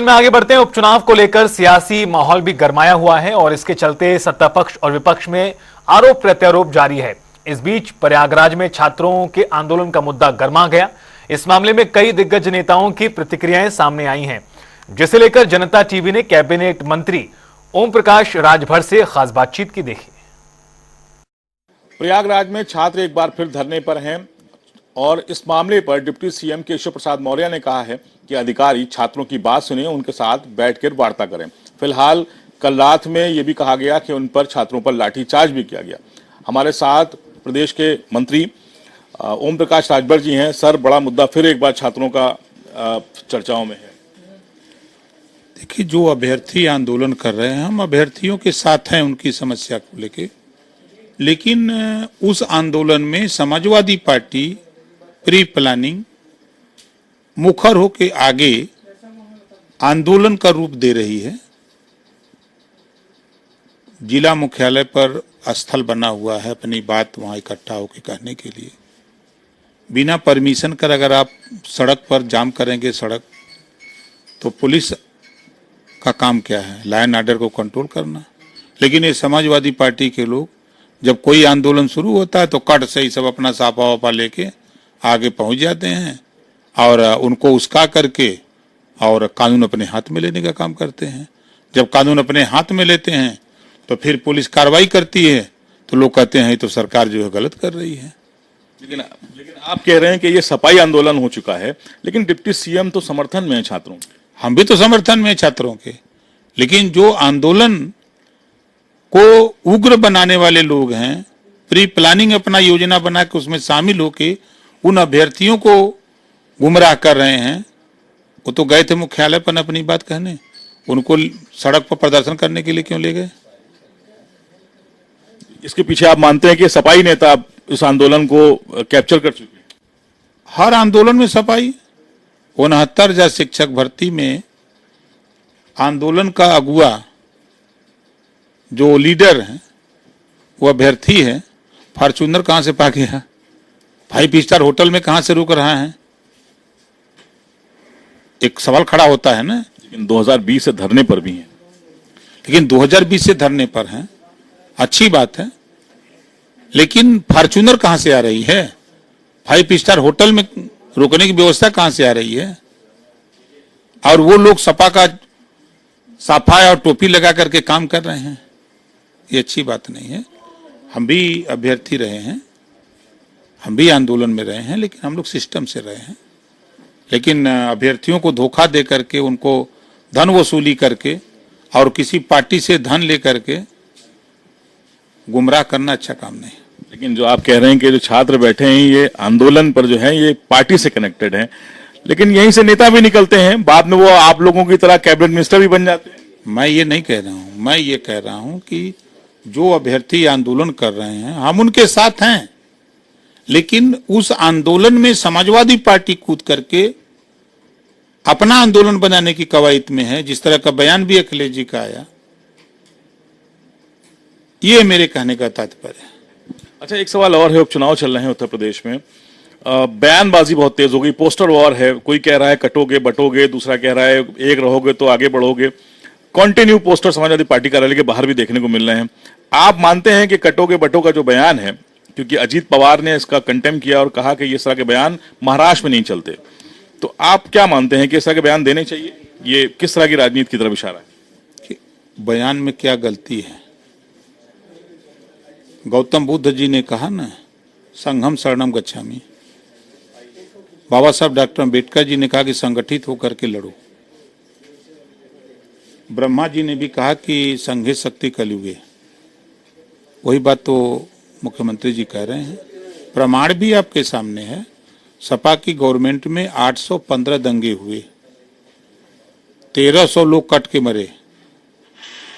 में आगे बढ़ते हैं। उपचुनाव को लेकर सियासी माहौल भी गरमाया हुआ है और इसके चलते सत्ता पक्ष और विपक्ष में आरोप प्रत्यारोप जारी है। इस बीच प्रयागराज में छात्रों के आंदोलन का मुद्दा गरमा गया। इस मामले में कई दिग्गज नेताओं की प्रतिक्रियाएं सामने आई हैं, जिसे लेकर जनता टीवी ने कैबिनेट मंत्री ओम प्रकाश राजभर से खास बातचीत की। देखी। प्रयागराज में छात्र एक बार फिर धरने पर हैं और इस मामले पर डिप्टी सीएम केशव प्रसाद मौर्य ने कहा है कि अधिकारी छात्रों की बात सुने, उनके साथ बैठकर वार्ता करें। फिलहाल कल रात में यह भी कहा गया कि उन पर छात्रों पर लाठीचार्ज भी किया गया। हमारे साथ प्रदेश के मंत्री ओम प्रकाश राजभर जी हैं। सर, बड़ा मुद्दा फिर एक बार छात्रों का चर्चाओं में है। देखिए, जो अभ्यर्थी आंदोलन कर रहे हैं, हम अभ्यर्थियों के साथ हैं उनकी समस्या को लेके, लेकिन उस आंदोलन में समाजवादी पार्टी प्री प्लानिंग मुखर होके आगे आंदोलन का रूप दे रही है। जिला मुख्यालय पर स्थल बना हुआ है अपनी बात वहां इकट्ठा होकर कहने के लिए। बिना परमिशन कर अगर आप सड़क पर जाम करेंगे सड़क, तो पुलिस का काम क्या है? लॉ एंड ऑर्डर को कंट्रोल करना। लेकिन ये समाजवादी पार्टी के लोग जब कोई आंदोलन शुरू होता है तो कट से ही सब अपना सापा वापा लेके आगे पहुंच जाते हैं और उनको उस्का करके और कानून अपने हाथ में लेने का काम करते हैं। जब कानून अपने हाथ में लेते हैं तो फिर पुलिस कार्रवाई करती है तो लोग कहते हैं तो सरकार जो है गलत कर रही है। लेकिन आप कह रहे हैं कि ये सफाई आंदोलन हो चुका है, लेकिन डिप्टी सीएम तो समर्थन में है छात्रों के। हम भी तो समर्थन में है छात्रों के, लेकिन जो आंदोलन को उग्र बनाने वाले लोग हैं, प्री प्लानिंग अपना योजना बना के उसमें शामिल होके उन अभ्यर्थियों को गुमराह कर रहे हैं। वो तो गए थे मुख्यालय पर अपनी बात कहने, उनको सड़क पर प्रदर्शन करने के लिए क्यों ले गए? इसके पीछे आप मानते हैं कि सपाई नेता इस आंदोलन को कैप्चर कर चुके हैं? हर आंदोलन में सपाई। 69,000 शिक्षक भर्ती में आंदोलन का अगुआ जो लीडर है वो अभ्यर्थी है। फॉर्च्यूनर कहां से पा गया? 5 स्टार होटल में कहां से रुक रहा है? एक सवाल खड़ा होता है ना। लेकिन 2020 से धरने पर भी हैं। लेकिन 2020 से धरने पर हैं, अच्छी बात है, लेकिन फॉर्च्यूनर कहां से आ रही है? 5 स्टार होटल में रुकने की व्यवस्था कहां से आ रही है? और वो लोग सपा का साफा और टोपी लगा करके काम कर रहे हैं, ये अच्छी बात नहीं है। हम भी अभ्यर्थी रहे हैं, हम भी आंदोलन में रहे हैं, लेकिन हम लोग सिस्टम से रहे हैं। लेकिन अभ्यर्थियों को धोखा दे करके, उनको धन वसूली करके और किसी पार्टी से धन लेकर के गुमराह करना अच्छा काम नहीं। लेकिन जो आप कह रहे हैं कि जो छात्र बैठे हैं ये आंदोलन पर जो है ये पार्टी से कनेक्टेड है, लेकिन यहीं से नेता भी निकलते हैं, बाद में वो आप लोगों की तरह कैबिनेट मिनिस्टर भी बन जाते हैं। मैं ये नहीं कह रहा हूं, मैं ये कह रहा हूं कि जो अभ्यर्थी आंदोलन कर रहे हैं हम उनके साथ हैं, लेकिन उस आंदोलन में समाजवादी पार्टी कूद करके अपना आंदोलन बनाने की कवायद में है। जिस तरह का बयान भी अखिलेश जी का आया, ये मेरे कहने का तात्पर्य है। अच्छा, एक सवाल और है। उपचुनाव चल रहे हैं उत्तर प्रदेश में, बयानबाजी बहुत तेज हो गई, पोस्टर वॉर है। कोई कह रहा है कटोगे बटोगे, दूसरा कह रहा है एक रहोगे तो आगे बढ़ोगे। कंटिन्यू पोस्टर समाजवादी पार्टी कार्यालय के बाहर भी देखने को मिल रहे हैं। आप मानते हैं कि कटोगे बटो का जो बयान है, क्योंकि अजीत पवार ने इसका कंटेम किया और कहा कि इस तरह के बयान महाराष्ट्र में नहीं चलते, तो आप क्या मानते हैं कि इस तरह के बयान देने चाहिए? ये किस तरह की राजनीति की तरफ इशारा है? कि बयान में क्या गलती है? गौतम बुद्ध जी ने कहा ना, संघम शरणम गच्छामि। बाबा साहब डॉक्टर अम्बेडकर जी ने कहा कि संगठित होकर के लड़ो। ब्रह्मा जी ने भी कहा कि संघे शक्ति कलयुगे। वही बात तो मुख्यमंत्री जी कह रहे हैं। प्रमाण भी आपके सामने है। सपा की गवर्नमेंट में 815 दंगे हुए, 1300 लोग कट के मरे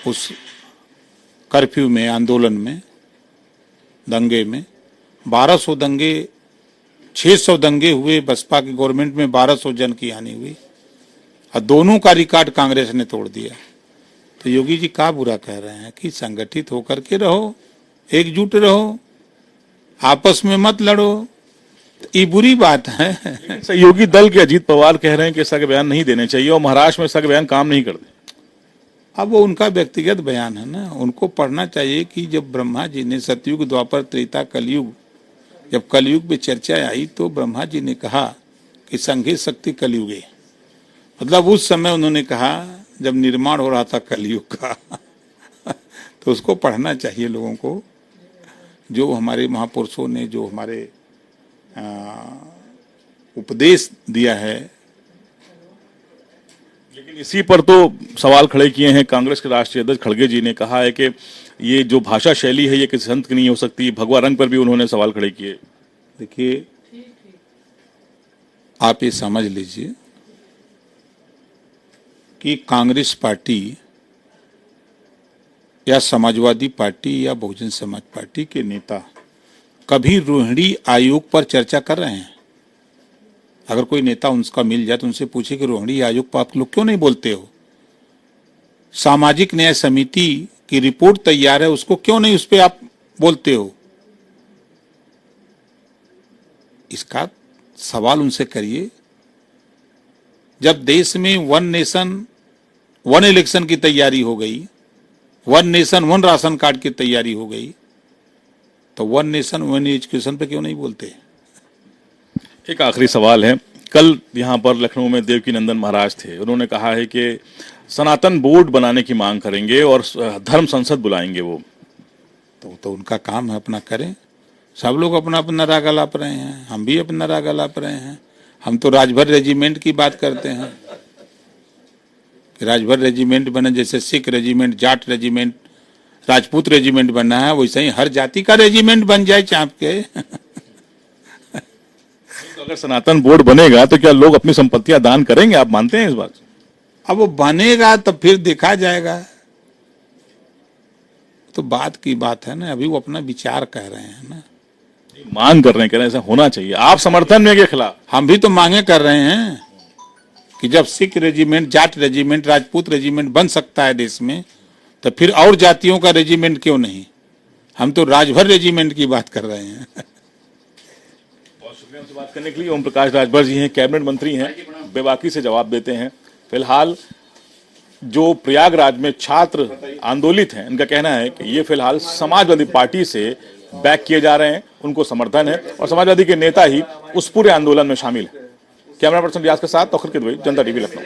उस कर्फ्यू में, आंदोलन में, दंगे में। 1200 दंगे, 600 दंगे हुए बसपा की गवर्नमेंट में, 1200 जन की हानि हुई और दोनों का रिकॉर्ड कांग्रेस ने तोड़ दिया। तो योगी जी क्या बुरा कह रहे हैं कि संगठित होकर के रहो, एकजुट रहो, आपस में मत लड़ो। ये बुरी बात है। सहयोगी दल के अजीत पवार कह रहे हैं कि ऐसा के बयान नहीं देने चाहिए और महाराष्ट्र में ऐसा के बयान काम नहीं करते। अब वो उनका व्यक्तिगत बयान है ना, उनको पढ़ना चाहिए कि जब ब्रह्मा जी ने सतयुग, द्वापर, त्रेता, कलयुग, जब कलयुग में चर्चा आई तो ब्रह्मा जी ने कहा कि संघे शक्ति कलयुगे, मतलब उस समय उन्होंने कहा जब निर्माण हो रहा था कलयुग का। तो उसको पढ़ना चाहिए लोगों को, जो हमारे महापुरुषों ने जो हमारे उपदेश दिया है। लेकिन इसी पर तो सवाल खड़े किए हैं कांग्रेस के राष्ट्रीय अध्यक्ष खड़गे जी ने, कहा है कि ये जो भाषा शैली है ये किसी संत की नहीं हो सकती। भगवा रंग पर भी उन्होंने सवाल खड़े किए। देखिए, आप ये समझ लीजिए कि कांग्रेस पार्टी या समाजवादी पार्टी या बहुजन समाज पार्टी के नेता कभी रोहिणी आयोग पर चर्चा कर रहे हैं? अगर कोई नेता उनका मिल जाए तो उनसे पूछे कि रोहिणी आयोग पर आप लोग क्यों नहीं बोलते हो? सामाजिक न्याय समिति की रिपोर्ट तैयार है, उसको क्यों नहीं उस पर आप बोलते हो? इसका सवाल उनसे करिए। जब देश में वन नेशन वन इलेक्शन की तैयारी हो गई, one nation one ration card की तैयारी हो गई, तो वन नेशन वन एजुकेशन पे क्यों नहीं बोलते? एक आखिरी सवाल है, कल यहाँ पर लखनऊ में देवकी नंदन महाराज थे, उन्होंने कहा है कि सनातन बोर्ड बनाने की मांग करेंगे और धर्म संसद बुलाएंगे वो। तो उनका काम है, अपना करें। सब लोग अपना अपना राग अलाप रहे हैं, हम भी अपना राग अलाप रहे हैं। हम तो राजभर रेजिमेंट की बात करते हैं कि राजभर रेजिमेंट बने, जैसे Sikh regiment, Jat regiment, Rajput regiment बना है, वैसे ही हर जाति का रेजिमेंट बन जाए चाँप के। तो अगर सनातन बोर्ड बनेगा तो क्या लोग अपनी संपत्तियां दान करेंगे? आप मानते हैं इस बात? अब वो बनेगा तो फिर देखा जाएगा। तो बात की बात है ना, अभी वो अपना विचार कह रहे हैं ना, मांग कर रहे हैं, कह रहे हैं ऐसा होना चाहिए। आप समर्थन में के खिलाफ? हम भी तो मांगे कर रहे हैं कि जब Sikh regiment, Jat regiment, Rajput regiment बन सकता है देश में, तो फिर और जातियों का रेजिमेंट क्यों नहीं? हम तो राजभर रेजिमेंट की बात कर रहे हैं। बहुत शुक्रिया हमसे बात करने के लिए। ओम प्रकाश राजभर जी हैं, कैबिनेट मंत्री हैं, बेबाकी से जवाब देते हैं। फिलहाल जो प्रयागराज में छात्र आंदोलित हैं, इनका कहना है कि ये फिलहाल समाजवादी पार्टी से बैक किए जा रहे हैं, उनको समर्थन है और समाजवादी के नेता ही उस पूरे आंदोलन में शामिल है। कैमरा पर्सन रियाज के साथ तौखर किदवई, जनता टीवी लखनऊ।